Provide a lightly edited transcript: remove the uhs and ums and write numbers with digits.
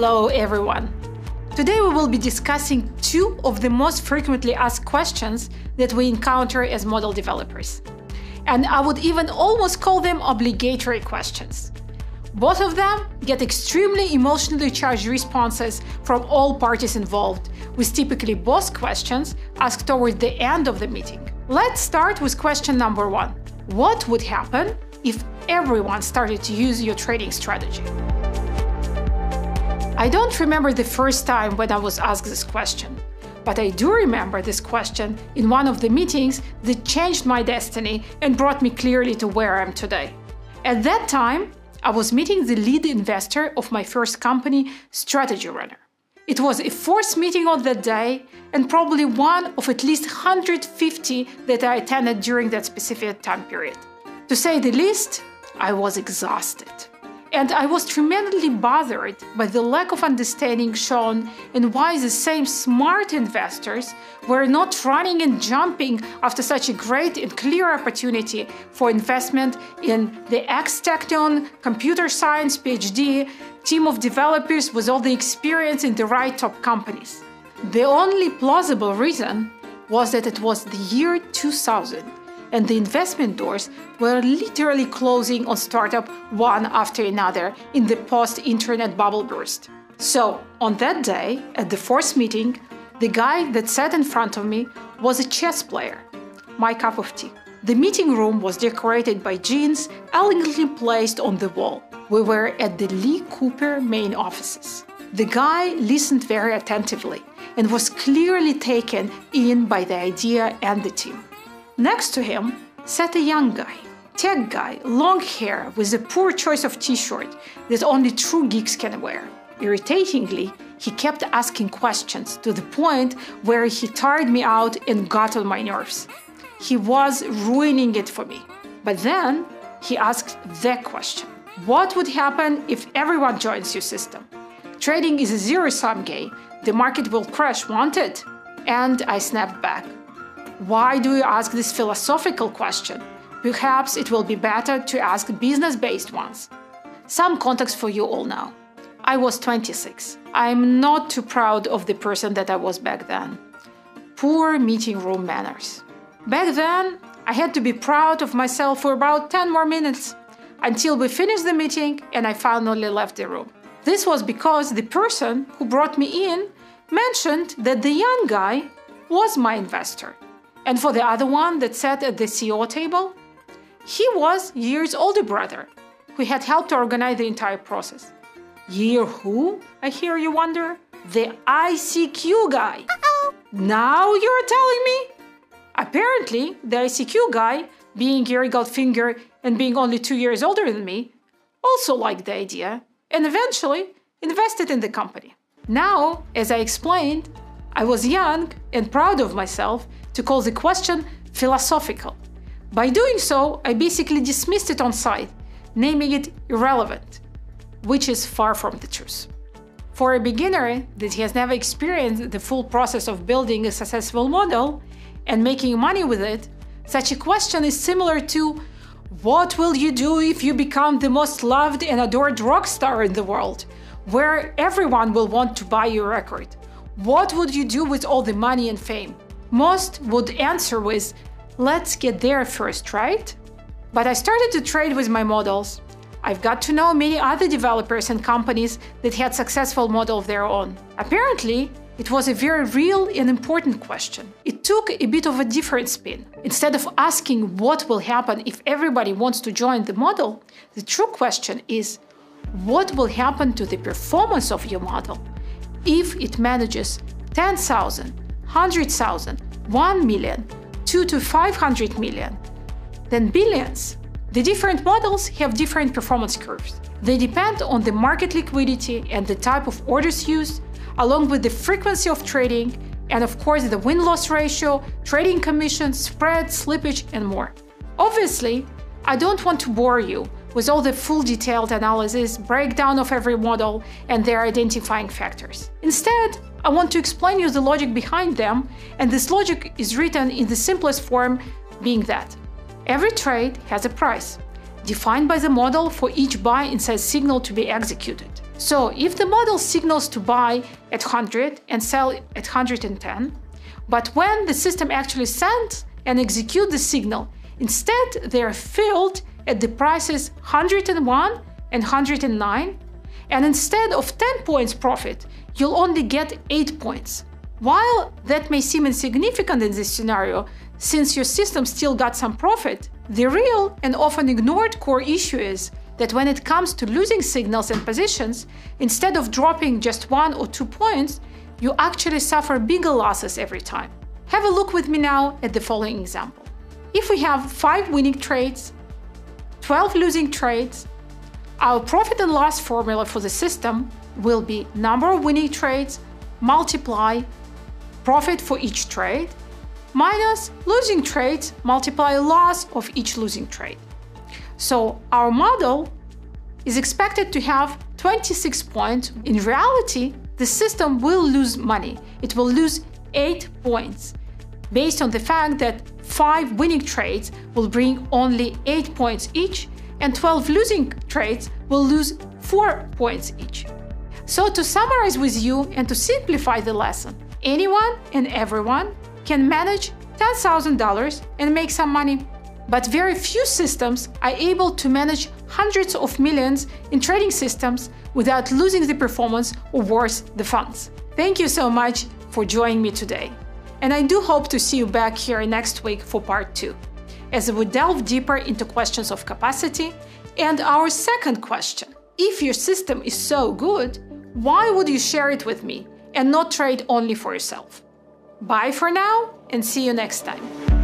Hello everyone! Today we will be discussing two of the most frequently asked questions that we encounter as model developers. And I would even almost call them obligatory questions. Both of them get extremely emotionally charged responses from all parties involved, with typically both questions asked toward the end of the meeting. Let's start with question number one. What would happen if everyone started to use your trading strategy? I don't remember the first time when I was asked this question, but I do remember this question in one of the meetings that changed my destiny and brought me clearly to where I am today. At that time, I was meeting the lead investor of my first company, Strategy Runner. It was a fourth meeting on that day and probably one of at least 150 that I attended during that specific time period. To say the least, I was exhausted. And I was tremendously bothered by the lack of understanding shown in why the same smart investors were not running and jumping after such a great and clear opportunity for investment in the ex-Technion computer science PhD team of developers with all the experience in the right top companies. The only plausible reason was that it was the year 2000. And the investment doors were literally closing on startup one after another in the post-internet bubble burst. So, on that day, at the fourth meeting, the guy that sat in front of me was a chess player, my cup of tea. The meeting room was decorated by jeans elegantly placed on the wall. We were at the Lee Cooper main offices. The guy listened very attentively and was clearly taken in by the idea and the team. Next to him sat a young guy, tech guy, long hair with a poor choice of t-shirt that only true geeks can wear. Irritatingly, he kept asking questions to the point where he tired me out and got on my nerves. He was ruining it for me. But then he asked the question. What would happen if everyone joins your system? Trading is a zero-sum game. The market will crash, won't it? And I snapped back. Why do you ask this philosophical question? Perhaps it will be better to ask business-based ones. Some context for you all now. I was 26. I'm not too proud of the person that I was back then. Poor meeting room manners. Back then, I had to be proud of myself for about 10 more minutes until we finished the meeting and I finally left the room. This was because the person who brought me in mentioned that the young guy was my investor. And for the other one that sat at the CEO table, he was Year's older brother, who had helped to organize the entire process. Year who, I hear you wonder? The ICQ guy. Now you're telling me? Apparently, the ICQ guy, being Gary Goldfinger and being only 2 years older than me, also liked the idea and eventually invested in the company. Now, as I explained, I was young and proud of myself to call the question philosophical. By doing so, I basically dismissed it on sight, naming it irrelevant, which is far from the truth. For a beginner that has never experienced the full process of building a successful model and making money with it, such a question is similar to, what will you do if you become the most loved and adored rock star in the world, where everyone will want to buy your record? What would you do with all the money and fame? Most would answer with, let's get there first, right? But I started to trade with my models. I've got to know many other developers and companies that had successful model of their own. Apparently, it was a very real and important question. It took a bit of a different spin. Instead of asking what will happen if everybody wants to join the model, the true question is, what will happen to the performance of your model if it manages 10,000, 100,000, 1 million, 2 to 500 million, then billions? The different models have different performance curves. They depend on the market liquidity and the type of orders used, along with the frequency of trading, and of course the win-loss ratio, trading commission, spread, slippage, and more. Obviously, I don't want to bore you with all the full detailed analysis, breakdown of every model, and their identifying factors. Instead, I want to explain you the logic behind them, and this logic is written in the simplest form, being that every trade has a price, defined by the model for each buy and sell signal to be executed. So if the model signals to buy at 100 and sell at 110, but when the system actually sends and executes the signal, instead they are filled at the prices 101 and 109, and instead of 10 points profit, you'll only get 8 points. While that may seem insignificant in this scenario, since your system still got some profit, the real and often ignored core issue is that when it comes to losing signals and positions, instead of dropping just 1 or 2 points, you actually suffer bigger losses every time. Have a look with me now at the following example. If we have 5 winning trades, 12 losing trades, our profit and loss formula for the system will be number of winning trades multiply profit for each trade minus losing trades multiply loss of each losing trade. So our model is expected to have 26 points. In reality, the system will lose money. It will lose 8 points based on the fact that 5 winning trades will bring only 8 points each and 12 losing trades will lose 4 points each. So to summarize with you and to simplify the lesson, anyone and everyone can manage $10,000 and make some money. But very few systems are able to manage hundreds of millions in trading systems without losing the performance or worse, the funds. Thank you so much for joining me today. And I do hope to see you back here next week for part 2, as we delve deeper into questions of capacity and our second question. If your system is so good, why would you share it with me and not trade only for yourself? Bye for now and see you next time.